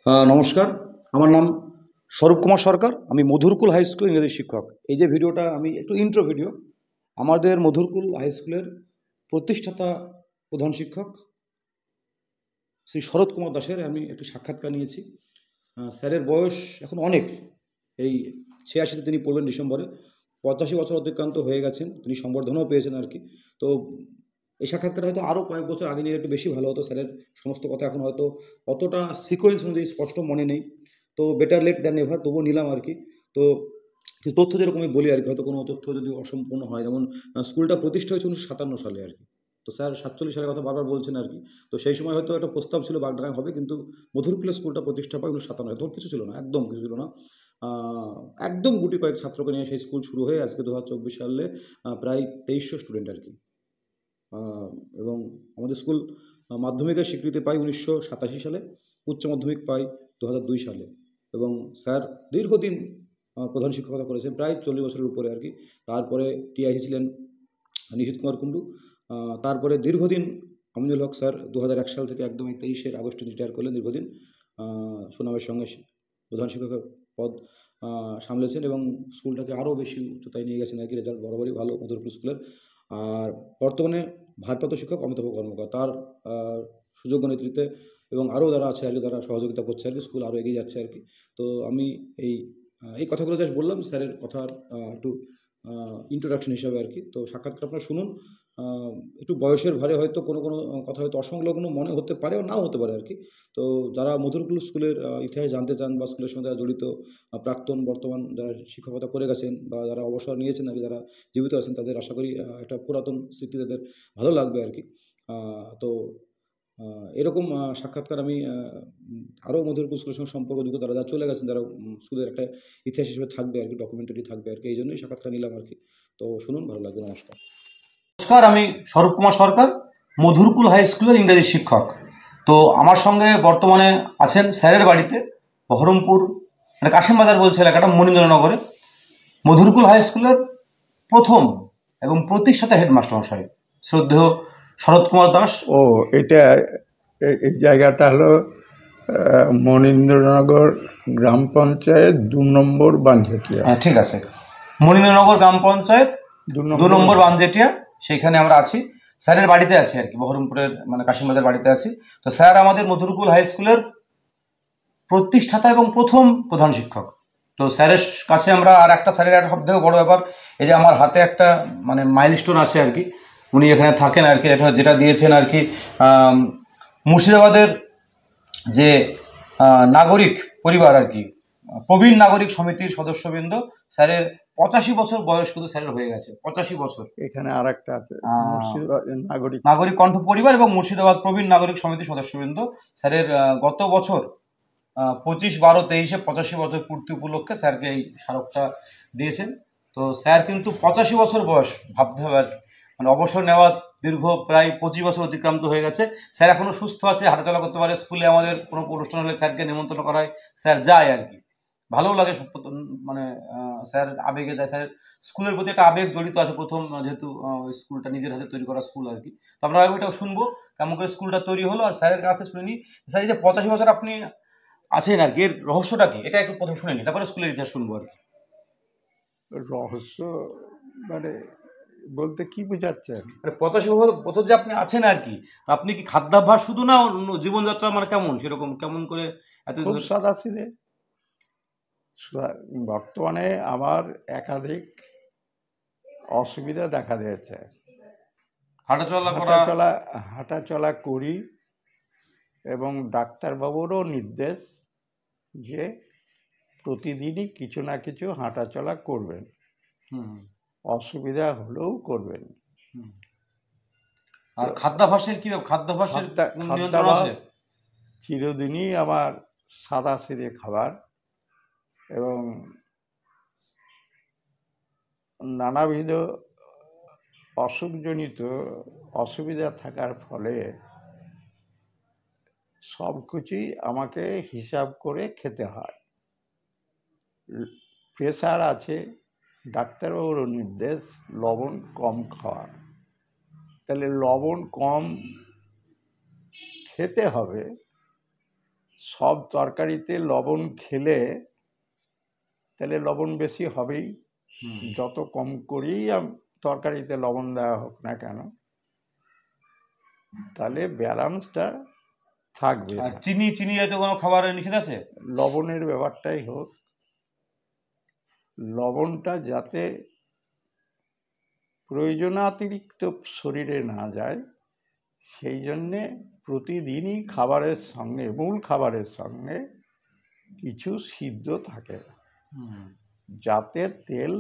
নমস্কার, আমার নাম স্বরূপ কুমার সরকার। আমি মধুরকুল হাই স্কুল ইংরেজি শিক্ষক। এই যে ভিডিওটা আমি একটু ইন্ট্রো ভিডিও, আমাদের মধুরকুল হাই স্কুলের প্রতিষ্ঠাতা প্রধান শিক্ষক শ্রী শরৎ কুমার দাসের আমি একটি সাক্ষাৎকার নিয়েছি। স্যারের বয়স এখন অনেক, এই 86-তে তিনি পড়বেন ডিসেম্বরে। 85 বছর অতিক্রান্ত হয়ে গেছেন, তিনি সম্বর্ধনাও পেয়েছেন আর কি। তো এই সাক্ষাৎকার হয়তো আরও কয়েক বছর আগে নিয়ে একটু বেশি ভালো হতো। স্যারের সমস্ত কথা এখন হয়তো অতটা সিকোয়েন্স অনুযায়ী স্পষ্ট মনে নেই, তো বেটার লেট দ্যান নেভার, তবুও নিলাম আর কি। তো কিছু তথ্য যেরকম আমি বলি আর কি, হয়তো কোনো তথ্য যদি অসম্পূর্ণ হয়, যেমন স্কুলটা প্রতিষ্ঠা হয়েছে 1957 সালে আর কি। তো স্যার 47 সালের কথা বারবার বলছেন আর কি। তো সেই সময় হয়তো একটা প্রস্তাব ছিল বাগডাঙ্গায় হবে, কিন্তু মধুরকুলে স্কুলটা প্রতিষ্ঠা পায় 1957। তখন কিছু ছিল না, একদম কিছু ছিল না। একদম গুটি কয়েক ছাত্রকে নিয়ে সেই স্কুল শুরু হয়ে আজকে 2024 সালে প্রায় 2300 স্টুডেন্ট আর কি। এবং আমাদের স্কুল মাধ্যমিকের স্বীকৃতি পায় 1987 সালে, উচ্চ মাধ্যমিক পায় 2002 সালে। এবং স্যার দীর্ঘদিন প্রধান শিক্ষকতা করেছেন, প্রায় 40 বছরের উপরে আর কি। তারপরে টিআইসি ছিলেন নিশীথ কুমার কুণ্ডু। তারপরে দীর্ঘদিন আমিনুল হক স্যার 2001 সাল থেকে একদম 23শে আগস্টে রিটায়ার করলেন। দীর্ঘদিন সুনামের সঙ্গে প্রধান শিক্ষকের পদ সামলেছেন এবং স্কুলটাকে আরও বেশি উচ্চতায় নিয়ে গেছেন আর কি। রেজাল্ট বরাবরই ভালো মধুরকুল স্কুলের। আর বর্তমানে ভারপ্রাপ্ত শিক্ষক অমিতাভ কর্মকার, তার সুযোগ্য নেতৃত্বে এবং আরও যারা আছে আর কি, যারা সহযোগিতা করছে আর কি, স্কুল আরও এগিয়ে যাচ্ছে আর কি। তো আমি এই কথাগুলো জাস্ট বললাম স্যারের কথার একটু ইন্ট্রোডাকশন হিসাবে আর কি। তো সাক্ষাৎকার আপনারা শুনুন। একটু বয়সের ভারে হয়তো কোনো কোনো কথা হয়তো অসংলগ্ন মনে হতে পারে বা নাও হতে পারে আর কি। তো যারা মধুরকুল স্কুলের ইতিহাস জানতে চান বা স্কুলের সঙ্গে যারা জড়িত, প্রাক্তন বর্তমান যারা শিক্ষকতা করে গেছেন বা যারা অবসর নিয়েছেন আর কি, যারা জীবিত আছেন, তাদের আশা করি একটা পুরাতন স্মৃতি তাদের ভালো লাগবে আর কি। তো এরকম সাক্ষাৎকার আমি আরও মধুরকুল স্কুলের সঙ্গে সম্পর্কযুক্ত যারা যারা চলে গেছেন, যারা স্কুলের একটা ইতিহাস হিসেবে থাকবে আর কি, ডকুমেন্টারি থাকবে আর কি, এই জন্যই সাক্ষাৎকার নিলাম আর কি। তো শুনুন, ভালো লাগবে। নমস্কার। নমস্কার, আমি স্বরূপ কুমার সরকার, মধুরকুল হাই স্কুলের ইংরেজি শিক্ষক। তো আমার সঙ্গে বর্তমানে আছেন স্যারের বাড়িতে বহরমপুর, মানে কাশিমবাজার বলছে এলাকাটা, মনীন্দ্রনগরে মধুরকুল হাই স্কুলের প্রথম এবং প্রতিষ্ঠাতা হেডমাস্টার মশাই শ্রদ্ধেয় শরৎ কুমার দাস। ও এটা এই জায়গাটা হলো মনীন্দ্রনগর গ্রাম পঞ্চায়েত 2 নম্বর বানজেটিয়া। হ্যাঁ, ঠিক আছে, মনীন্দ্রনগর গ্রাম পঞ্চায়েত 2 নম্বর বানজেটিয়া, সেইখানে আমরা আছি। স্যারের বাড়িতে আছি আর কি, বহরমপুরের মানে কাশিমবাজার বাড়িতে আছি। তো স্যার আমাদের মধুরকুল হাই স্কুলের প্রতিষ্ঠাতা এবং প্রথম প্রধান শিক্ষক। তো স্যারের কাছে আমরা আর একটা স্যারের সব থেকে বড় ব্যাপার, এই যে আমার হাতে একটা মানে মাইলস্টোন আছে আর কি, উনি এখানে থাকেন আর কি, এটা যেটা দিয়েছেন আর কি মুর্শিদাবাদের যে নাগরিক পরিবার আর কি, প্রবীণ নাগরিক সমিতির সদস্যবৃন্দ, স্যারের 85 বছর বয়স কিন্তু স্যারের হয়ে গেছে, 85 বছর। এখানে আর একটা আছে নাগরিক কণ্ঠ পরিবার এবং মুর্শিদাবাদ প্রবীণ নাগরিক সমিতির সদস্যবৃন্দ। স্যারের গত বছর 25/12/23-এ 85 বছর পূর্তি উপলক্ষে স্যারকে এই স্মারকটা দিয়েছেন। তো স্যার কিন্তু 85 বছর বয়স, ভাবতে হবে আর মানে অবসর নেওয়া দীর্ঘ প্রায় 25 বছর অতিক্রান্ত হয়ে গেছে। স্যার এখনো সুস্থ আছে, হাঁটাচলা করতে পারে। স্কুলে আমাদের কোনো অনুষ্ঠান হলে স্যারকে নিমন্ত্রণ করা হয়, স্যার যায় আর কি। ভালোও লাগে, মানে স্যার আবেগে যায়। স্যার স্কুলের প্রতি একটা আবেগ জড়িত আছে, প্রথম যেহেতু স্কুলটা নিজের হাতে তৈরি করা স্কুল আর কি। তো আমরা ওইটাও শুনবো কেমন করে স্কুলটা তৈরি হলো, আর স্যারের কাছে শুনে নিই স্যার এই যে 85 বছর আপনি আছেন আর কি, এর রহস্যটা কি, এটা একটু প্রথম শুনে নিই, তারপরে স্কুলের ইতিহাস শুনবো আর কি। রহস্য মানে বলতে কি বোঝাচ্ছেন? মানে 85 বছর যে আপনি আছেন আর কি, আপনি কি খাদ্যাভ্যাস শুধু না অন্য জীবনযাত্রা মানে কেমন, সেরকম কেমন করে এত খুব সাদাসিধে। বর্তমানে আমার একাধিক অসুবিধা দেখা দিয়েছে। হাঁটাচলা করি এবং ডাক্তারবাবুরও নির্দেশ যে প্রতিদিনই কিছু না কিছু হাঁটাচলা করবেন, অসুবিধা হলেও করবেন। আর খাদ্যাভ্যাসের কি, খাদ্যাভ্যাসের নিয়ন্ত্রণ আছে? চিরদিনই আমার সাদাসিধে খাবার এবং নানাবিধ অসুখজনিত অসুবিধা থাকার ফলে সব কিছুই আমাকে হিসাব করে খেতে হয়। প্রেশার আছে, ডাক্তারবাবুর নির্দেশ লবণ কম খাওয়া। তাহলে লবণ কম খেতে হবে, সব তরকারিতে লবণ খেলে তাহলে লবণ বেশি হবেই, যত কম করেই তরকারিতে লবণ দেওয়া হোক না কেন, তাহলে ব্যালেন্সটা থাকবে। আর চিনি জাতীয় কোনো খাবারের নিষেধ আছে? লবণের ব্যাপারটাই হোক, লবণটা যাতে প্রয়োজনাতিরিক্ত শরীরে না যায়, সেই জন্যে প্রতিদিনই খাবারের সঙ্গে, মূল খাবারের সঙ্গে কিছু সিদ্ধ থাকে, যাতে তেল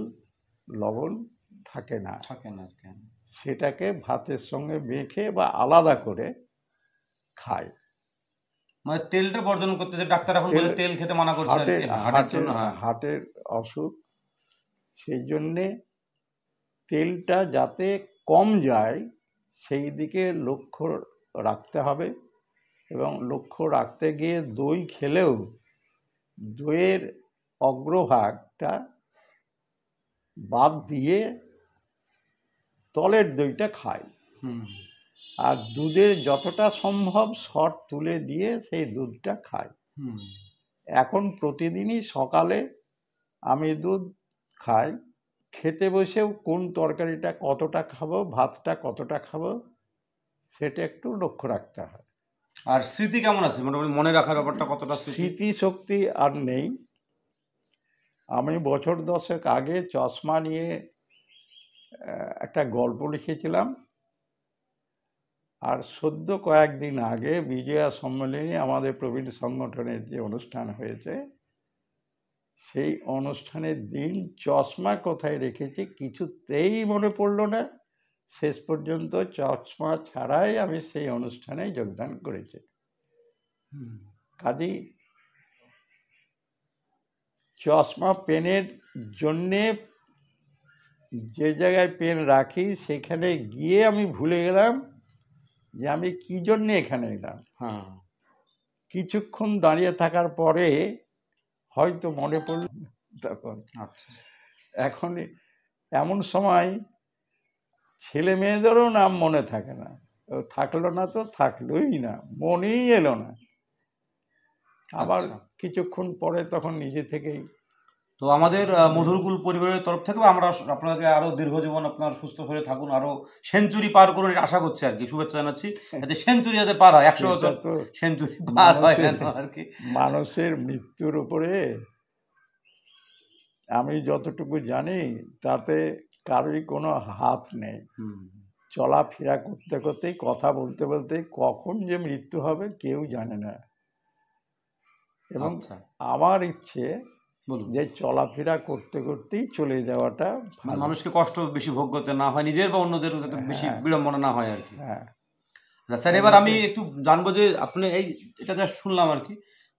লবণ থাকে না, সেটাকে ভাতের সঙ্গে মেখে বা আলাদা করে খায়। মানে তেলটা বর্জন করতে, ডাক্তার এখন বলে তেল খেতে মানা করছে হার্টের অসুখ, সেই জন্যে তেলটা যাতে কম যায় সেই দিকে লক্ষ্য রাখতে হবে। এবং লক্ষ্য রাখতে গিয়ে দই খেলেও দইয়ের অগ্রভাগটা বাদ দিয়ে তলের দইটা খায়, আর দুধের যতটা সম্ভব শর্ট তুলে দিয়ে সেই দুধটা খায়। এখন প্রতিদিনই সকালে আমি দুধ খাই, খেতে বসেও কোন তরকারিটা কতটা খাবো, ভাতটা কতটা খাবো, সেটা একটু লক্ষ্য রাখতে হয়। আর স্মৃতি কেমন আছে, মোটামুটি মনে রাখার ব্যাপারটা কতটা? স্মৃতি শক্তি আর নেই। আমি বছর 10 আগে চশমা নিয়ে একটা গল্প লিখেছিলাম, আর সদ্য কয়েকদিন আগে বিজয়া সম্মেলনী আমাদের প্রবীণ সংগঠনের যে অনুষ্ঠান হয়েছে, সেই অনুষ্ঠানের দিন চশমা কোথায় রেখেছি কিছুতেই মনে পড়লো না। শেষ পর্যন্ত চশমা ছাড়াই আমি সেই অনুষ্ঠানে যোগদান করেছি। কাজেই চশমা পেনের জন্যে যে জায়গায় পেন রাখি সেখানে গিয়ে আমি ভুলে গেলাম যে আমি কি জন্যে এখানে এলাম। কিছুক্ষণ দাঁড়িয়ে থাকার পরে হয়তো মনে পড়ল তখন। এখন এমন সময় ছেলে মেয়েদেরও নাম মনে থাকে না, থাকলো না তো থাকলোই না, মনেই এলো না। আবার কিছুক্ষণ পরে তখন নিজে থেকেই। তো আমাদের মধুরকুল পরিবারের তরফ থেকে আমরা আপনাকে আরো দীর্ঘজীবন, আপনার সুস্থ হয়ে থাকুন, আরো সেঞ্চুরি পার করুন আশা করছি আর কি, শুভেচ্ছা জানাচ্ছি। যাতে সেঞ্চুরি যাতে পার হয়, 100 বছর সেঞ্চুরি পার হয় আর কি। মানুষের মৃত্যুর উপরে আমি যতটুকু জানি তাতে কারোই কোনো হাত নেই। চলাফেরা করতে করতেই, কথা বলতে বলতে কখন যে মৃত্যু হবে কেউ জানে না। এবং আমার ইচ্ছে যে চলাফেরা করতে করতেই চলে যাওয়াটা, মানুষকে কষ্ট বেশি ভোগ করতে না হয়, নিজের বা অন্যদের বেশি বিড়ম্বনা না হয় আর কি। স্যার, এবার আমি একটু জানবো যে আপনি এটা যা শুনলাম আর কি,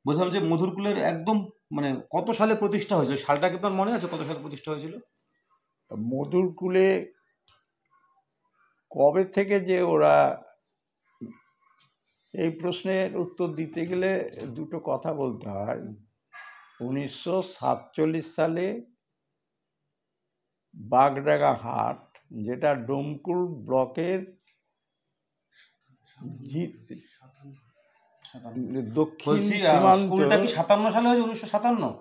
বলছিলাম যে মধুরকুলের একদম মানে কত সালে প্রতিষ্ঠা হয়েছিল, সালটা কি আপনার মনে আছে, কত সালে প্রতিষ্ঠা হয়েছিল? মধুরকুলে কবে থেকে যে ওরা, এই প্রশ্নের উত্তর দিতে গেলে দুটো কথা বলতে হয়। 1947 সালে বাগডাঙ্গা হাট, যেটা ডোমকুল ব্লকের দক্ষিণ সীমান্ত। 57 সালে হয়েছে, 1957।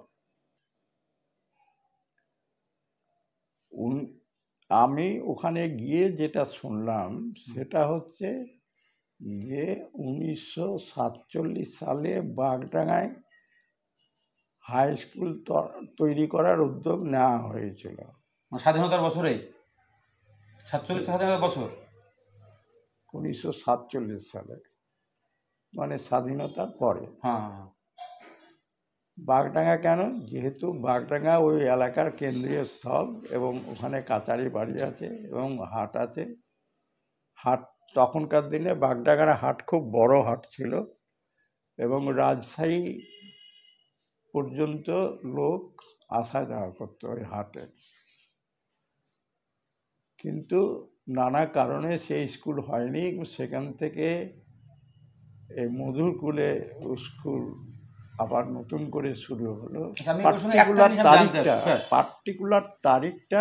আমি ওখানে গিয়ে যেটা শুনলাম সেটা হচ্ছে যে 1947 সালে বাগডাঙ্গায় হাই স্কুল তৈরি করার উদ্যোগ নেওয়া হয়েছিল। স্বাধীনতার বছরেই, 47 স্বাধীনতার বছর 1947 সালে, মানে স্বাধীনতার পরে। বাগডাঙ্গা কেন? যেহেতু বাগডাঙ্গা ওই এলাকার কেন্দ্রীয় স্থল এবং ওখানে কাচারি বাড়ি আছে এবং হাট আছে। হাট তখনকার দিনে বাগডাঙ্গার হাট খুব বড় হাট ছিল এবং রাজশাহী পর্যন্ত লোক আসা যাওয়া করতো ওই হাটে। কিন্তু নানা কারণে সেই স্কুল হয়নি। সেখান থেকে এই মধুরকুলে স্কুল আবার নতুন করে শুরু হলো। পার্টিকুলার তারিখটা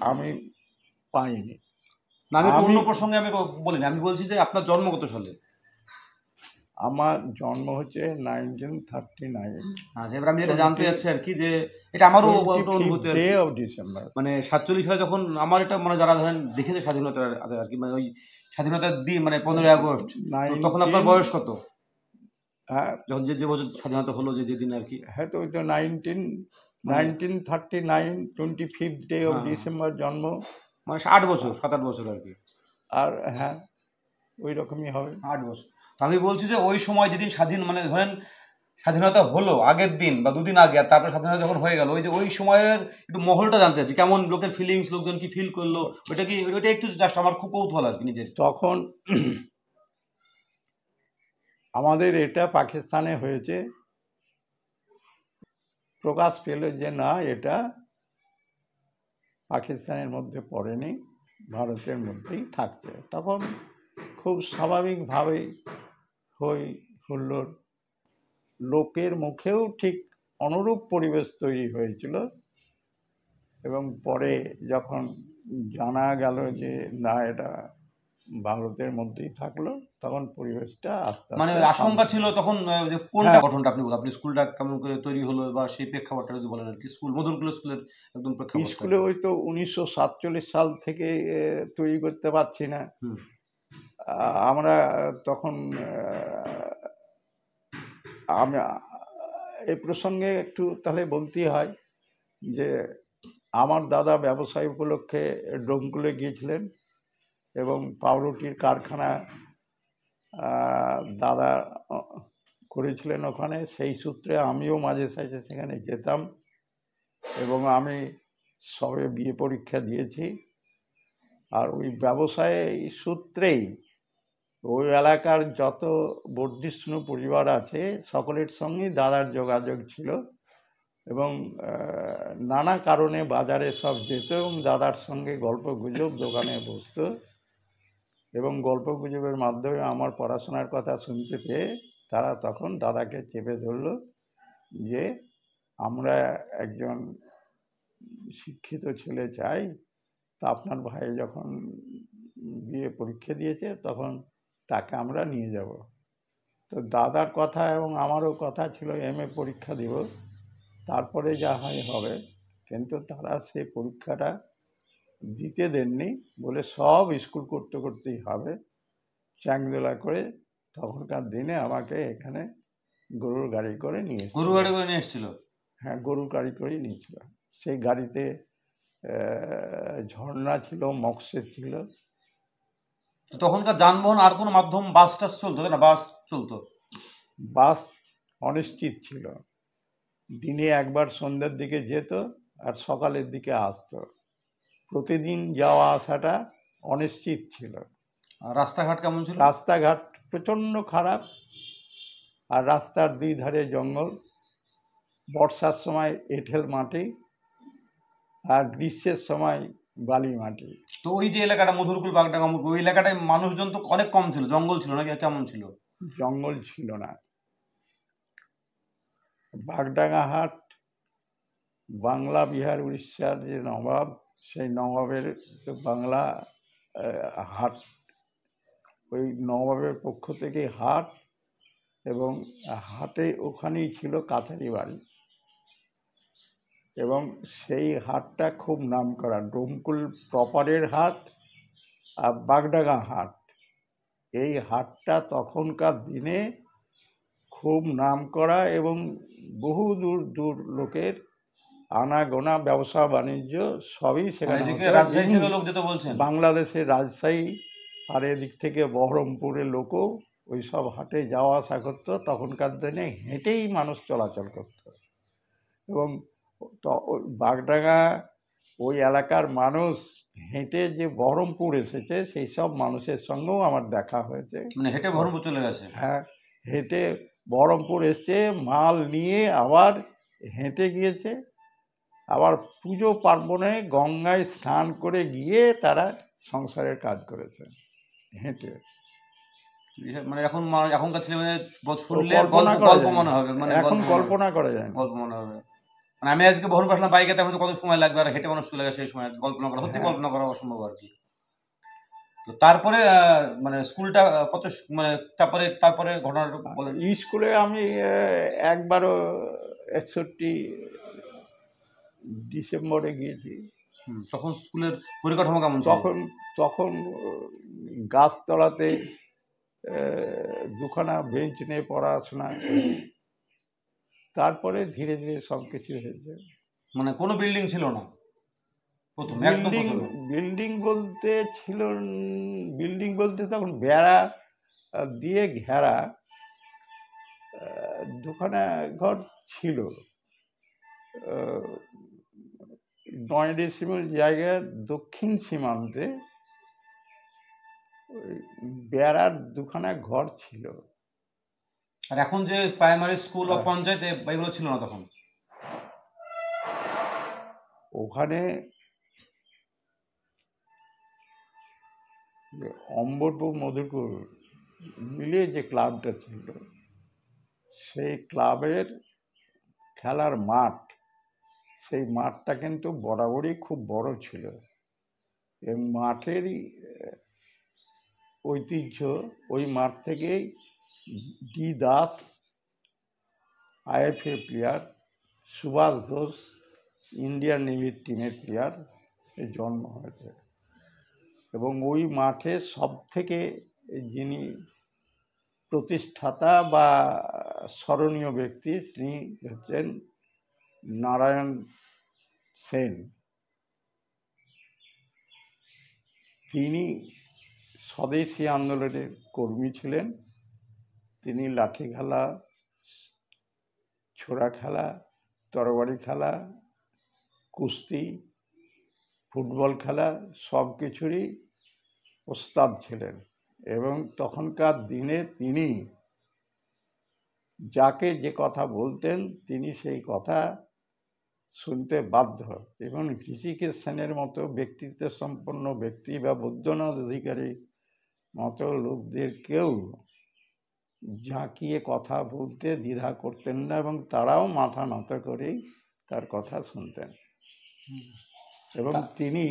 আমি পাইনি। আমি অন্য প্রসঙ্গে আমি বলিনি, আমি বলছি যে আপনার জন্ম কত সালে? আমার জন্ম হচ্ছে 1939। আচ্ছা, এবার আমি যেটা জানতে চাচ্ছি আর কি, যে এটা আমারও একটা অনুভূতি আর কি। ডিসেম্বর মানে 47 সালে যখন আমার এটা মানে যারা ধরেন দেখেছে স্বাধীনতার আর কি, মানে ওই স্বাধীনতার দিন মানে 15ই আগস্ট, তো তখন আপনার বয়স কত? হ্যাঁ, যখন যে বছর স্বাধীনতা হলো, যেদিন আর কি। হ্যাঁ, তো ওই তো 1939 25 ডে অফ ডিসেম্বর জন্ম, মানে 8 বছর 7-8 বছর আর কি। আর হ্যাঁ ওই রকমই হবে 8 বছর। তো আমি বলছি যে ওই সময় যেদিন স্বাধীন মানে ধরেন স্বাধীনতা হলো আগের দিন বা দুদিন আগে, আর তারপরে স্বাধীনতা যখন হয়ে গেল, ওই যে ওই সময়ের একটু মহলটা জানতে চাচ্ছি, কেমন লোকের ফিলিংস, লোকজন কি ফিল করলো, ওইটা কি, ওইটা একটু জাস্ট আমার খুব কৌতূহল আর কি নিজের। তখন আমাদের এটা পাকিস্তানে হয়েছে, প্রকাশ পেল যে না এটা পাকিস্তানের মধ্যে পড়েনি, ভারতের মধ্যেই থাকছে। তখন খুব স্বাভাবিকভাবেই হই হুল্লোড়, লোকের মুখেও ঠিক অনুরূপ পরিবেশ তৈরি হয়েছিল। এবং পরে যখন জানা গেল যে না এটা ভারতের মধ্যেই থাকলো, তখন পরিবেশটা আস্তে মানে আস্তে আশঙ্কা ছিল তখন যে কোনটা গঠনটা আপনি বলুন, আপনি স্কুলটা কেমন করে তৈরি হলো বা সেই প্রেক্ষাপটটা যদি বলেন আর কি, স্কুল মধুরকুল স্কুলের একদম প্রেক্ষাপট। স্কুলে ওই তো 1947 সাল থেকে তৈরি করতে পারছি না। আমরা তখন আমি এই প্রসঙ্গে একটু তাহলে বলতেই হয় যে আমার দাদা ব্যবসায় উপলক্ষে ডোমকুলে গিয়েছিলেন এবং পাউরুটির কারখানা দাদা করেছিলেন ওখানে। সেই সূত্রে আমিও মাঝে সাঝে সেখানে যেতাম এবং আমি সবে বিয়ে পরীক্ষা দিয়েছি। আর ওই ব্যবসায় সূত্রেই ওই এলাকার যত বর্ধিষ্ণু পরিবার আছে সকলের সঙ্গেই দাদার যোগাযোগ ছিল এবং নানা কারণে বাজারে সব যেত এবং দাদার সঙ্গে গল্প গুজব দোকানে বসত এবং গল্প গুজবের মাধ্যমে আমার পড়াশোনার কথা শুনতে পেয়ে তারা তখন দাদাকে চেপে ধরল যে আমরা একজন শিক্ষিত ছেলে চাই, তা আপনার ভাই যখন বিয়ে পরীক্ষা দিয়েছে তখন তাকে আমরা নিয়ে যাব। তো দাদার কথা এবং আমারও কথা ছিল MA পরীক্ষা দিব, তারপরে যা হয় হবে, কিন্তু তারা সেই পরীক্ষাটা দিতে দেননি, বলে সব স্কুল করতে করতেই হবে, চ্যাংদোলা করে তখনকার দিনে আমাকে এখানে গরুর গাড়ি করে নিয়ে গরু গাড়ি করে নিয়ে এসেছিল। হ্যাঁ, গরুর গাড়ি করেই নিয়েছিল। সেই গাড়িতে ঝর্ণা ছিল, মক্সের ছিল। তখনকার যানবাহন আর কোনো মাধ্যম বাস টাস চলতো না? বাস চলতো? বাস অনিশ্চিত ছিল, দিনে একবার সন্ধ্যার দিকে যেত আর সকালের দিকে আসতো, প্রতিদিন যাওয়া আসাটা অনিশ্চিত ছিল। আর রাস্তাঘাট কেমন ছিল? রাস্তাঘাট প্রচণ্ড খারাপ, আর রাস্তার দুই ধারে জঙ্গল, বর্ষার সময় এঁঠেল মাটি আর গ্রীষ্মের সময় বালি মাটি। তো ওই যে এলাকাটা মধুরকুল বাগডাঙ্গা, ওই এলাকাটায় মানুষজন তো অনেক কম ছিল, জঙ্গল ছিল নাকি কেমন ছিল? জঙ্গল ছিল না। বাগডাঙ্গা হাট বাংলা বিহার উড়িষ্যার যে নবাব, সেই নবাবের বাংলা হাট, ওই নবাবের পক্ষ থেকে হাট, এবং হাটে ওখানেই ছিল কাছারি বাড়ি, এবং সেই হাটটা খুব নাম করা, ডোমকুল প্রপারের হাট আর বাগডাঙ্গা হাট। এই হাটটা তখনকার দিনে খুব নাম করা এবং বহু দূর দূর লোকের আনাগোনা, ব্যবসা বাণিজ্য সবই সেখানে। বাংলাদেশের রাজশাহী আর এদিক থেকে বহরমপুরের লোকও ওই সব হাটে যাওয়া আসা করতো। তখনকার দিনে হেঁটেই মানুষ চলাচল করত এবং বাগডাঙ্গা ওই এলাকার মানুষ হেঁটে যে বহরমপুর এসেছে সেই সব মানুষের সঙ্গেও আমার দেখা হয়েছে। মানে হেঁটে বহরমপুর চলে গেছে? হ্যাঁ, হেঁটে বহরমপুর এসছে, মাল নিয়ে আবার হেঁটে গিয়েছে, আবার পুজো পার্বণে গঙ্গায় স্নান করে গিয়ে তারা সংসারের কাজ করেছে হেঁটে। মানে এখনকার ছেলে মেয়ে শুনলে গল্প মনে হবে, মানে এখন কল্পনা করা যায় না, গল্প মনে হবে। মানে আমি আজকে বহরমপুর আসলাম বাইকে, তেমন কত সময় লাগবে, আর হেঁটে মানুষ চলে গেছে সেই সময় কল্পনা করা, সত্যি কল্পনা করা অসম্ভব আর কি। তো তারপরে মানে স্কুলটা কত মানে তারপরে তারপরে ঘটনাটা বলেন। স্কুলে আমি একবারও 61 ডিসেম্বরে গিয়েছি। তখন স্কুলের পরিকাঠামো কেমন ছিল? তখন তখন গাছতলাতে দুখানা বেঞ্চ নিয়ে পড়াশোনা, তারপরে ধীরে ধীরে সব কিছু হয়েছে। মানে কোনো বিল্ডিং ছিল না প্রথম, একদম বিল্ডিং প্রথমে? বিল্ডিং বলতে ছিল, বিল্ডিং বলতে তখন বেড়া দিয়ে ঘেরা দুখানা ঘর ছিল। 9 ডেসিমেল জায়গার দক্ষিণ সীমান্তে বেড়ার দুখানা ঘর ছিল। আর এখন যে প্রাইমারি স্কুল বা পঞ্চায়েত এগুলো ছিল না তখন? ওখানে অম্বরপুর মধুপুর মিলিয়ে যে ক্লাবটা ছিল, সেই ক্লাবের খেলার মাঠ, সেই মাঠটা কিন্তু বরাবরই খুব বড় ছিল। এই মাঠেরই ঐতিহ্য, ওই মাঠ থেকেই D Das IFA player, Subhash Ghosh Indian নেভির টিমের প্লেয়ার জন্ম হয়েছে। এবং ওই মাঠে সব থেকে যিনি প্রতিষ্ঠাতা বা স্মরণীয় ব্যক্তি, তিনি হচ্ছেন নারায়ণ সেন। তিনি স্বদেশী আন্দোলনের কর্মী ছিলেন। তিনি লাঠি খেলা, ছোড়া খেলা, তরবারি খেলা, কুস্তি, ফুটবল খেলা সব কিছুরই ওস্তাদ ছিলেন। এবং তখনকার দিনে তিনি যাকে যে কথা বলতেন, তিনি সেই কথা শুনতে বাধ্য। এবং ঋষিকেশ সেনের মতো ব্যক্তিত্ব সম্পন্ন ব্যক্তি বা বৈদ্যনাথ অধিকারী মতো লোকদেরকেও ঝাঁকিয়ে কথা বলতে দ্বিধা করতেন না, এবং তারাও মাথা নত করেই তার কথা শুনতেন। এবং তিনি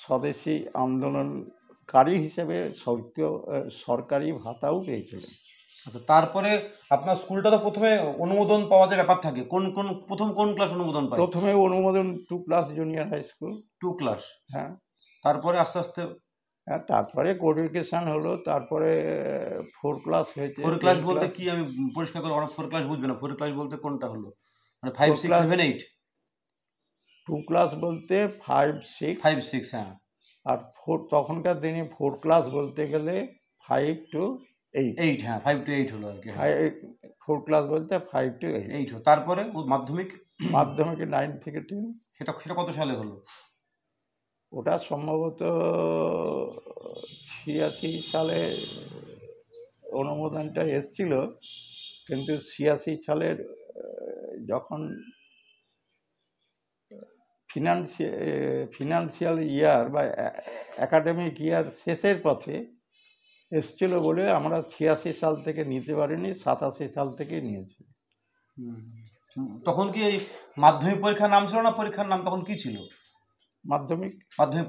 স্বদেশী আন্দোলনকারী হিসেবে সরকারি ভাতাও পেয়েছিলেন। আচ্ছা, তারপরে আপনার স্কুলটা তো প্রথমে অনুমোদন পাওয়া যায় ব্যাপার থাকে, প্রথম কোন ক্লাস অনুমোদন পায়? প্রথমে অনুমোদন 2 class junior high school. 2 class? হ্যাঁ। তারপরে আস্তে আস্তে? হ্যাঁ, তারপরে কোএডুকেশন হলো, তারপরে 4 ক্লাস হয়েছে। 4 ক্লাস বলতে কি, আমি পরিষ্কার করে, ওরা 4 ক্লাস বুঝবে না। 4 ক্লাস বলতে কোনটা হলো? মানে 5 6 7 8? 2 ক্লাস বলতে 5 6। হ্যাঁ। আর 4 তখনকার দিনে 4 ক্লাস বলতে গেলে 5 to 8। হ্যাঁ, 5 to 8 হলো আর কি। 4 ক্লাস বলতে 5 to 8 হলো। তারপরে মাধ্যমিক? মাধ্যমিকে 9 থেকে 10। সেটা কত সালে হলো? ওটা সম্ভবত 86 সালে অনুমোদনটা এসছিল, কিন্তু 86 সালের যখন ফিনান্সিয়াল ইয়ার বা একাডেমিক ইয়ার শেষের পথে এসছিল বলে আমরা 86 সাল থেকে নিতে পারিনি, 87 সাল থেকে নিয়েছি। তখন কি এই মাধ্যমিক পরীক্ষার নাম ছিল না? পরীক্ষার নাম তখন কি ছিল? মাধ্যমিক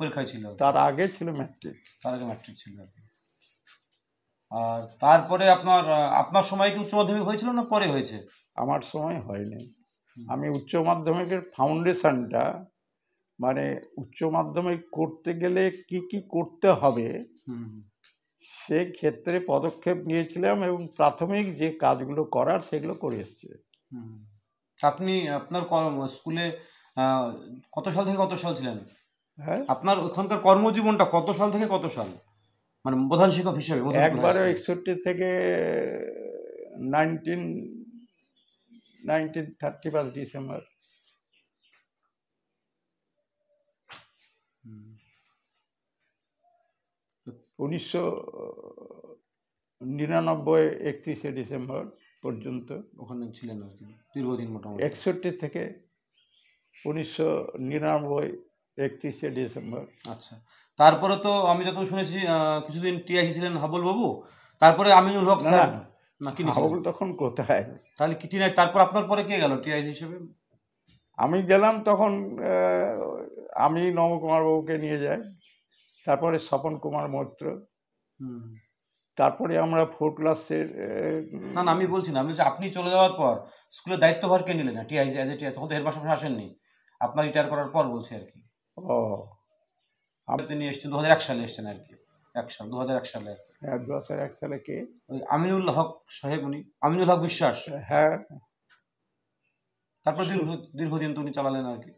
পরীক্ষায় ছিল। তার আগে ছিল ম্যাট্রিক। তার আগে ম্যাট্রিক ছিল। আর তারপরে আপনার সময় কি উচ্চ মাধ্যমিক হয়েছিল না পরে হয়েছে? আমার সময় হয়নি। আমি উচ্চ মাধ্যমিকের ফাউন্ডেশনটা, মানে উচ্চ মাধ্যমিক করতে গেলে কি কি করতে হবে সে ক্ষেত্রে পদক্ষেপ নিয়েছিলাম, এবং প্রাথমিক যে কাজগুলো করার সেগুলো করে এসছে। আপনি আপনার স্কুলে কত সাল থেকে কত সাল ছিলেন? হ্যাঁ, আপনার ওখানকার কর্মজীবনটা কত সাল থেকে কত সাল, মানে প্রধান শিক্ষক হিসেবে? একবারে 61 থেকে 31 ডিসেম্বর। 1999 31 ডিসেম্বর পর্যন্ত ওখানে ছিলেন আর কি, দীর্ঘদিন মোটামুটি। 61 থেকে 1999 31 ডিসেম্বর। আচ্ছা, তারপরে তো আমি যত শুনেছি কিছুদিন টিআইসি ছিলেন হাবুল বাবু, তারপরে আমিনুল হক স্যার। না, কি হাবুল তখন কোথায়? তাহলে কি তারপর আপনার পরে কে গেল টিআইসি হিসেবে? আমি গেলাম তখন, আমি নবকুমার বাবুকে নিয়ে যাই। তারপরে স্বপন কুমার মৈত্র, তারপরে আমরা 4 ক্লাসের না না আমি বলছি না, আমি বলছি আপনি চলে যাওয়ার পর স্কুলের দায়িত্বভার কে নিলেন? টিআই অ্যাজ এ টিআই, তখন তো হেডমাস্টার আসেননি, আপনার রিটায়ার করার পর বলছি আর কি। ও তিনি এসেছেন 2001 সালে এসেছেন আর কি, 2001 সালে। হ্যাঁ 2001 সালে কে? ওই আমিনুল হক সাহেব, উনি আমিনুল হক বিশ্বাস। হ্যাঁ তারপর দীর্ঘদিন তো উনি চালালেন আর কি।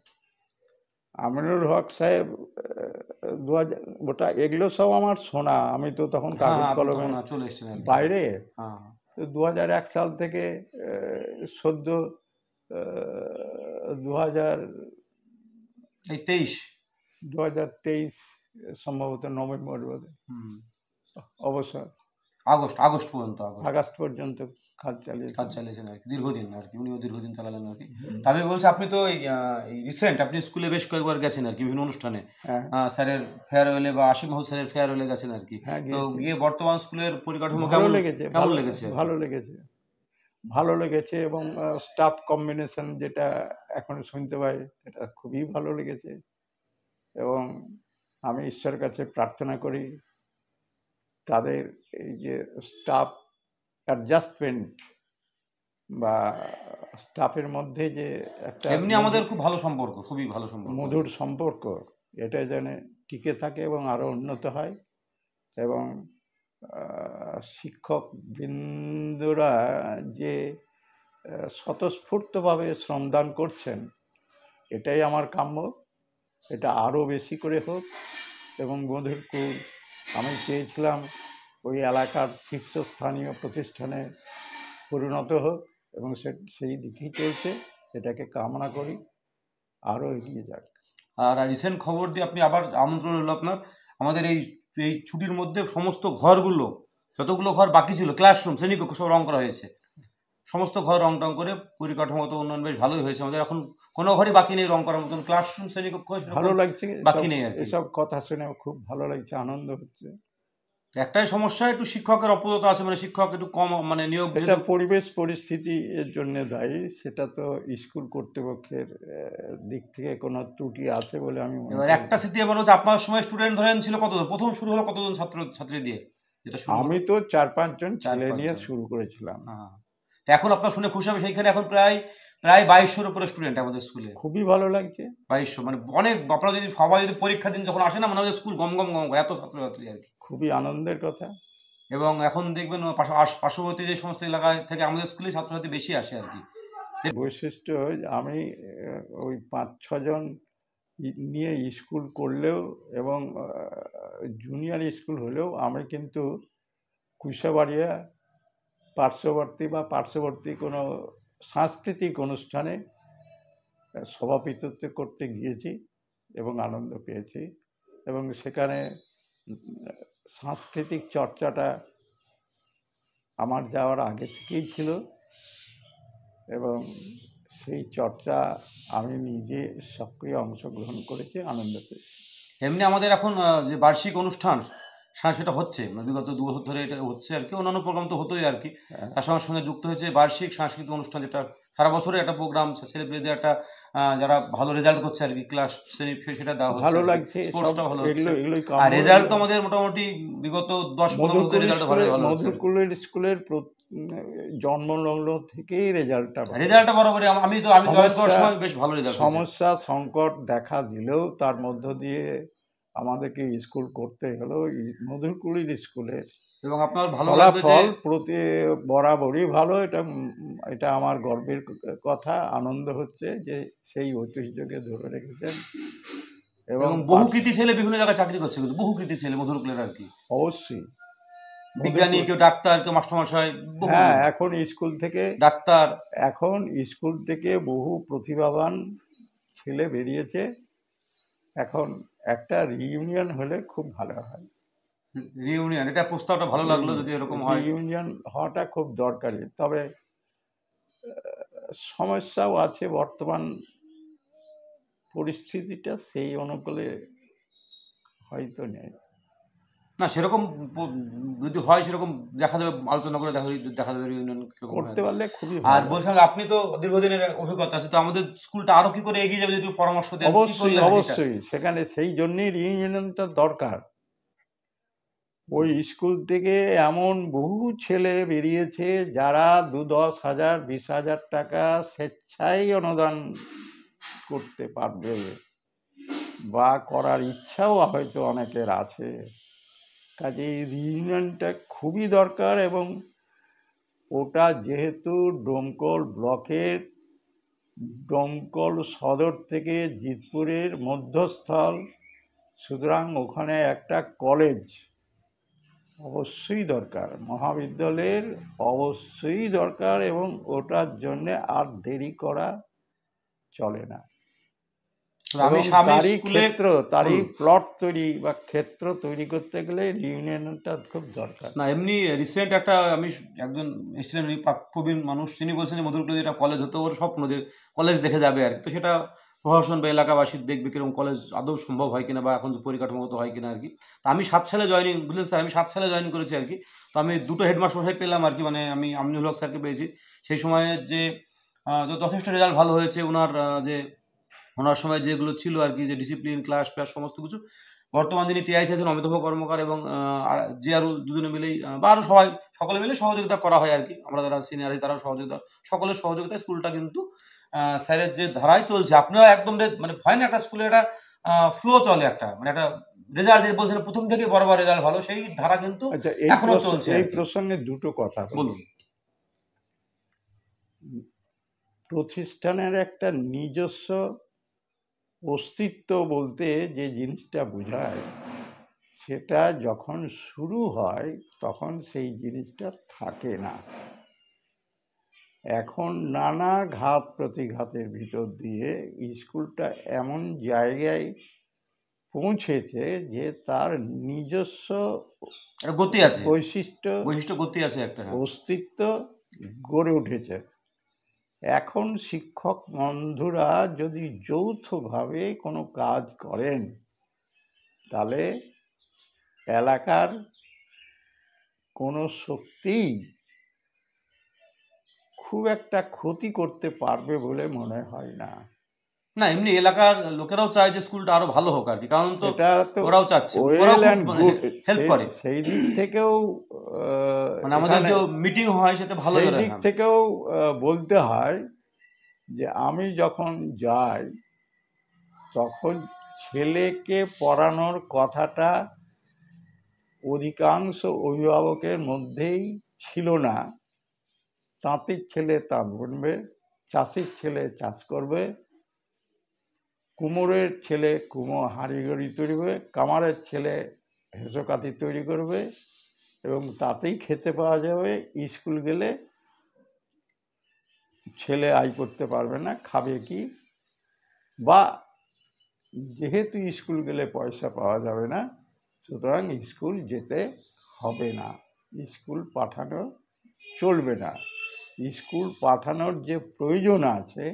আমিনুল হক সাহেব 2000, ওটা এগুলো সব আমার শোনা, আমি তো তখন কাগজ কলমে চলে এসেছেন বাইরে। হ্যাঁ 2001 সাল থেকে সদ্য 2023 সম্ভবত নভেম্বর অবসর, আগস্ট পর্যন্ত কাজ চালিয়েছেন আর কি, দীর্ঘদিন আর কি, উনিও দীর্ঘদিন চালালেন আর কি। তবে বলছি আপনি তো রিসেন্ট আপনি স্কুলে বেশ কয়েকবার গেছেন আর কি, বিভিন্ন অনুষ্ঠানে, স্যারের ফেয়ারওয়েলে বা আসিফ মাহমুদ স্যারের ফেয়ারওয়েলে গেছেন আর কি। তো গিয়ে বর্তমান স্কুলের পরিকাঠামো কেমন লেগেছে? ভালো লেগেছে এবং স্টাফ কম্বিনেশন যেটা এখন শুনতে পাই এটা খুবই ভালো লেগেছে। এবং আমি ঈশ্বরের কাছে প্রার্থনা করি তাদের এই যে স্টাফ অ্যাডজাস্টমেন্ট বা স্টাফের মধ্যে যে একটা এমনি আমাদের খুব ভালো সম্পর্ক, খুবই ভালো সম্পর্ক, মধুর সম্পর্ক, এটা যেন টিকে থাকে এবং আরো উন্নত হয়। এবং শিক্ষক বৃন্দরা যে স্বতঃস্ফূর্তভাবে শ্রমদান করছেন, এটাই আমার কাম্য। এটা আরও বেশি করে হোক এবং মধুরকুল আমি চেয়েছিলাম ওই এলাকার শীর্ষস্থানীয় প্রতিষ্ঠানে পরিণত হোক এবং সেই দিকেই চলছে, সেটাকে কামনা করি আরও এগিয়ে যাক। আর রিসেন্ট খবর দিয়ে আপনি আবার আমন্ত্রণ হলো আপনার, আমাদের এই ছুটির মধ্যে সমস্ত ঘরগুলো, যতগুলো ঘর বাকি ছিল, ক্লাসরুম, শ্রেণীকক্ষ সব রং করা হয়েছে, সমস্ত ঘর রং টং করে পরিকাঠামোগত উন্নয়ন বেশ ভালোই হয়েছে আমাদের। এখন কোনো ঘরই বাকি নেই রং করার মতন, ক্লাসরুম শ্রেণীকক্ষ ভালো লাগছে, বাকি নেই আর এসব কথা শুনে খুব ভালো লাগছে, আনন্দ হচ্ছে। একটাই সমস্যা, একটু শিক্ষকের অপূর্ণতা আছে, মানে শিক্ষক একটু কম, মানে নিয়োগ, এটা পরিবেশ পরিস্থিতি এর জন্য দায়ী, সেটা তো স্কুল কর্তৃপক্ষের দিক থেকে কোনো ত্রুটি আছে বলে আমি মনে করি। একটা স্মৃতি এবার হচ্ছে, আপনার সময় স্টুডেন্ট ধরেন ছিল কতজন, প্রথম শুরু হলো কতজন ছাত্রী দিয়ে? যেটা আমি তো 4-5 জন ছেলে নিয়ে শুরু করেছিলাম। এখন আপনার শুনে খুশি হবে, সেইখানে এখন প্রায় 2200-র উপরে স্টুডেন্ট আমাদের স্কুলে। খুবই ভালো লাগছে। 2200 মানে অনেক, আপনারা যদি সবাই যদি পরীক্ষা দিন যখন আসে না, মনে হয় স্কুল গম গম গম করে, এত ছাত্রছাত্রী আর কি, খুবই আনন্দের কথা। এবং এখন দেখবেন পার্শ্ববর্তী যে সমস্ত এলাকা থেকে আমাদের স্কুলে ছাত্রছাত্রী বেশি আসে আর কি। বৈশিষ্ট্য আমি ওই 5-6 জন নিয়ে স্কুল করলেও এবং জুনিয়র স্কুল হলেও আমি কিন্তু কুশাবাড়িয়া পার্শ্ববর্তী কোনো সাংস্কৃতিক অনুষ্ঠানে সভাপতিত্ব করতে গিয়েছি এবং আনন্দ পেয়েছি। এবং সেখানে সাংস্কৃতিক চর্চাটা আমার যাওয়ার আগে থেকেই ছিল এবং সেই চর্চা আমি নিজে সক্রিয় অংশগ্রহণ করেছি, আনন্দ পেয়েছি। এমনি আমাদের এখন যে বার্ষিক অনুষ্ঠান সেটা হচ্ছে, মানে বিগত 2 বছর ধরে এটা হচ্ছে আর কি, অন্যান্য প্রোগ্রাম তো হতোই আর কি, তার সঙ্গে যুক্ত হয়েছে বার্ষিক সাংস্কৃতিক অনুষ্ঠান, যেটা সারা বছরে একটা প্রোগ্রাম, ছেলেপেলেদের একটা যারা ভালো রেজাল্ট করছে আর কি, ক্লাস শ্রেণী সেটা দেওয়া হচ্ছে, ভালো লাগছে, স্পোর্টসটা ভালো হচ্ছে। আর রেজাল্ট তো আমাদের মোটামুটি বিগত 10-15 বছর রেজাল্ট ভালো হচ্ছে। মধুরকুলের স্কুলের জন্মলগ্ন থেকেই রেজাল্টটা বরাবরই, আমি জয়েন করার সময় বেশ ভালো রেজাল্ট। সমস্যা সংকট দেখা দিলেও তার মধ্য দিয়ে আমাদেরকে স্কুল করতে হলো মধুরকুলের স্কুলের, এবং আপনার ভালো ফলাফল প্রতি বরাবরই ভালো। এটা আমার গর্বের কথা, আনন্দ হচ্ছে যে সেই ঐতিহ্যকে ধরে রেখেছেন। এবং বহু কৃতি ছেলে বিভিন্ন জায়গায় চাকরি করছে, কিন্তু বহু কৃতি ছেলে মধুরকুলের আর কি, অবশ্যই বিজ্ঞানী, কেউ ডাক্তার, কেউ মাস্টারমশাই। হ্যাঁ, এখন স্কুল থেকে বহু প্রতিভাবান ছেলে বেরিয়েছে। এখন একটা রিইউনিয়ন হলে খুব ভালো হয়। রিইউনিয়ন, এটা প্রস্তাবটা ভালো লাগলো, যদি এরকম হয়। রিইউনিয়ন হওয়াটা খুব দরকারি, তবে সমস্যাও আছে, বর্তমান পরিস্থিতিটা সেই অনুকূলে হয়তো নেই। না সেরকম যদি হয়, সেরকম দেখা যাবে, আলোচনা করে দেখা যাবে রিইউনিয়ন করতে পারলে খুবই। আর বলছিলাম, আপনি তো দীর্ঘদিনের অভিজ্ঞতা আছে, তো আমাদের স্কুলটা আরো কি করে এগিয়ে যাবে যদি পরামর্শ দেন? অবশ্যই সেখানে সেই জন্যই রিইউনিয়নটা দরকার। ওই স্কুল থেকে এমন বহু ছেলে বেরিয়েছে যারা 10,000 20,000 টাকা স্বেচ্ছায় অনুদান করতে পারবে বা করার ইচ্ছাও হয়তো অনেকের আছে। কাজে রিউনিয়নটা খুবই দরকার, এবং ওটা যেহেতু ডোমকল ব্লকের ডোমকল সদর থেকে জিতপুরের মধ্যস্থল, সুতরাং ওখানে একটা কলেজ অবশ্যই দরকার, মহাবিদ্যালয়ের অবশ্যই দরকার, এবং ওটার জন্যে আর দেরি করা চলে না। আমি এবং স্বামী তারই স্কুলে ক্ষেত্র, তারই প্লট তৈরি বা ক্ষেত্র তৈরি করতে গেলে ইউনিয়নটা খুব দরকার। না, এমনি রিসেন্ট একটা আমি একজন এসেছিলেন প্রবীণ মানুষ, তিনি বলছেন যে মধুরকুলে যেটা কলেজ হতে ওর স্বপ্ন যে কলেজ দেখে যাবে আর কি। তো সেটা প্রশাসন বা এলাকাবাসীর দেখবে কিরকম কলেজ আদৌ সম্ভব হয় কিনা বা এখন যে পরিকাঠামোগত হয় কিনা আর কি। তো আমি 7 সালে জয়েনিং, বুঝলেন স্যার, আমি 7 সালে জয়েন করেছি আর কি। তো আমি 2টো হেডমাস্টার সাহেব পেলাম আর কি, মানে আমি আমিনুল হক স্যারকে পেয়েছি সেই সময়ে, যে যথেষ্ট রেজাল্ট ভালো হয়েছে ওনার সময় যেগুলো ছিল আর কি, যে ডিসিপ্লিন, ক্লাস সমস্ত কিছু। বর্তমান যিনি টিআইসি আছেন অমিতাভ কর্মকার এবং জিয়ারুল, দুজনে মিলেই বা আরও সকলে মিলে সহযোগিতা করা হয় আর কি। আমরা যারা সিনিয়র আছি তারাও সহযোগিতা, সকলের সহযোগিতায় স্কুলটা কিন্তু স্যারের যে ধারায় চলছে। আপনারা একদম মানে হয় না একটা স্কুলে একটা ফ্লো চলে, একটা মানে একটা রেজাল্ট যে বলছেন প্রথম থেকে বরাবর রেজাল্ট ভালো, সেই ধারা কিন্তু আচ্ছা, এখনো চলছে। এই প্রসঙ্গে দুটো কথা বলুন। প্রতিষ্ঠানের একটা নিজস্ব অস্তিত্ব বলতে যে জিনিসটা বোঝায়, সেটা যখন শুরু হয় তখন সেই জিনিসটা থাকে না। এখন নানা ঘাত প্রতিঘাতের ভিতর দিয়ে স্কুলটা এমন জায়গায় পৌঁছেছে যে তার নিজস্ব গতি আছে, বৈশিষ্ট্য গতি আছে, একটা অস্তিত্ব গড়ে উঠেছে। এখন শিক্ষক বন্ধুরা যদি যৌথভাবে কোনো কাজ করেন, তাহলে এলাকার কোনো শক্তিই খুব একটা ক্ষতি করতে পারবে বলে মনে হয় না। না, এমনি এলাকার লোকেরাও চায় যে স্কুলটা আরো ভালো হোক আর কি, কারণ তো ওরাও চাচ্ছে, হেল্প করে। সেই দিক থেকেও মানে আমাদের যে মিটিং হয় সেটা ভালো, সেই দিক থেকেও বলতে হয় যে আমি যখন যাই তখন ছেলেকে পড়ানোর কথাটা অধিকাংশ অভিভাবকের মধ্যেই ছিল না। তাঁতির ছেলে তাঁত বুনবে, চাষির ছেলে চাষ করবে, কুমোরের ছেলে কুমো হাঁড়িগড়ি তৈরি করবে, কামারের ছেলে হেঁসোকাতি তৈরি করবে, এবং তাতেই খেতে পাওয়া যাবে। স্কুল গেলে ছেলে আয় করতে পারবে না, খাবে কি? বা যেহেতু স্কুল গেলে পয়সা পাওয়া যাবে না, সুতরাং স্কুল যেতে হবে না, স্কুল পাঠানো চলবে না। স্কুল পাঠানোর যে প্রয়োজন আছে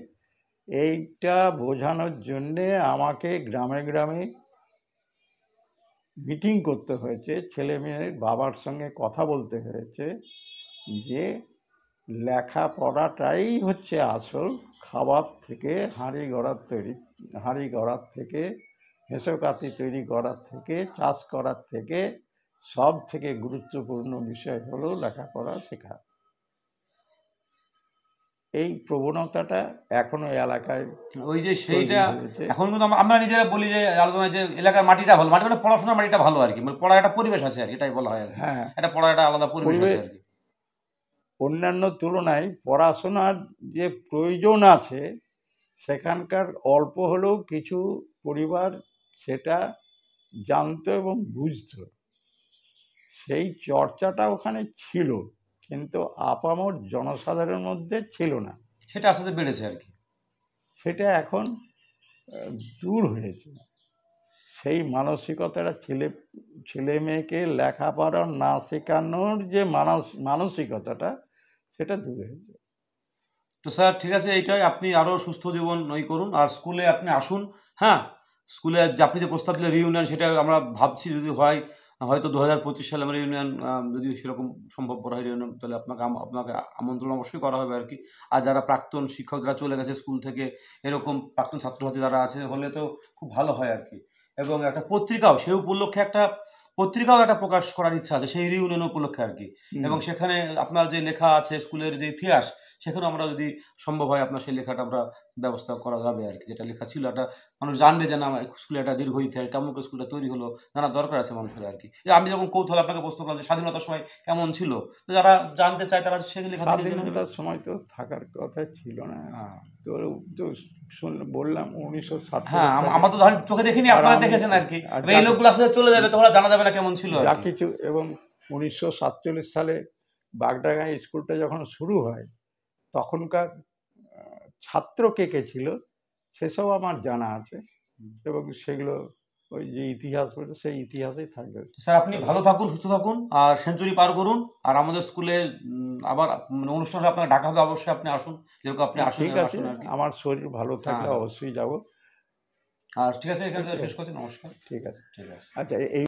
এইটা বোঝানোর জন্যে আমাকে গ্রামে গ্রামে মিটিং করতে হয়েছে, ছেলে মেয়ের বাবার সঙ্গে কথা বলতে হয়েছে যে লেখাপড়াটাই হচ্ছে আসল। খাবার থেকে হাঁড়ি গড়ার থেকে হেঁসোকাতি তৈরি করার থেকে চাষ করার থেকে সব থেকে গুরুত্বপূর্ণ বিষয় হলো লেখাপড়া শেখা। এই প্রবণতাটা এখনো এলাকায় ওই যে সেইটা এখন কিন্তু আমরা নিজেরা বলি যে আলোচনায় যে এলাকার মাটিটা ভালো, মাটি মানে পড়াশোনার মাটিটা ভালো আর কি, মানে পড়ার একটা পরিবেশ আছে আর কি, এটাই বলা হয় আর কি। হ্যাঁ, একটা পড়ার একটা আলাদা পরিবেশ আছে আর কি। অন্যান্য তুলনায় পড়াশোনার যে প্রয়োজন আছে সেখানকার অল্প হলেও কিছু পরিবার সেটা জানতো এবং বুঝতো, সেই চর্চাটা ওখানে ছিল, কিন্তু আপামর জনসাধারণের মধ্যে ছিল না। সেটা আস্তে আস্তে বেড়েছে আর কি, সেটা এখন দূর হয়েছে। সেই মানসিকতাটা ছেলে মেয়েকে লেখাপড়া না শেখানোর যে মানসিকতাটা সেটা দূর হয়েছে। তো স্যার ঠিক আছে, এইটাই, আপনি আরও সুস্থ জীবন করুন, আর স্কুলে আপনি আসুন। হ্যাঁ, স্কুলে যে আপনি যে প্রস্তাব দিলেন রিউনিয়ন, সেটা আমরা ভাবছি যদি হয় হয়তো 2025 সালে আমরা রিউনিয়ন, যদি সেরকম সম্ভবপর হয় রিউনিয়ন, তাহলে আপনাকে আমন্ত্রণ অবশ্যই করা হবে আর কি। আর যারা প্রাক্তন শিক্ষক যারা চলে গেছে স্কুল থেকে, এরকম প্রাক্তন ছাত্রছাত্রী যারা আছে হলে তো খুব ভালো হয় আর কি। এবং একটা পত্রিকাও সেই উপলক্ষে একটা পত্রিকাও একটা প্রকাশ করার ইচ্ছা আছে সেই রিউনিয়ন উপলক্ষে আর কি। এবং সেখানে আপনার যে লেখা আছে স্কুলের যে ইতিহাস, সেখানে আমরা যদি সম্ভব হয় আপনার সেই লেখাটা আমরা ব্যবস্থা করা যাবে আর কি। যেটা লেখা ছিল একটা মানুষ জানবে যে না স্কুলে একটা দীর্ঘ ইতিহাস, কেমন করে স্কুলটা তৈরি হলো, জানা দরকার আছে মানুষের আর কি। আমি যখন কৌতূহল আপনাকে প্রশ্ন করলাম যে স্বাধীনতার সময় কেমন ছিল, তো যারা জানতে চায় তারা সেগুলি লেখা থেকে জেনে নেবে। স্বাধীনতার সময় তো থাকার কথা ছিল না, তো বললাম 1947। হ্যাঁ, আমরা তো ধরেন চোখে দেখিনি, আপনারা দেখেছেন আর কি। এই লোকগুলো আসলে চলে যাবে, তোমরা জানা যাবে না কেমন ছিল যা কিছু। এবং 1947 সালে বাগডাঙ্গা স্কুলটা যখন শুরু হয় তখনকার ছাত্র কে কে ছিল সেসব আমার জানা আছে, এবং সেগুলো ওই যে ইতিহাস বলে সেই ইতিহাসেই থাকবে। স্যার আপনি ভালো থাকুন, সুস্থ থাকুন, আর সেঞ্চুরি পার করুন। আর আমাদের স্কুলে আবার অনুষ্ঠান হলে আপনাকে ডাকা হবে, অবশ্যই আপনি আসুন, যেরকম আপনি আসুন। ঠিক আছে, আমার শরীর ভালো থাকলে অবশ্যই যাব। আর ঠিক আছে, এখানে শেষ করছি। নমস্কার। ঠিক আছে, ঠিক আছে। আচ্ছা এই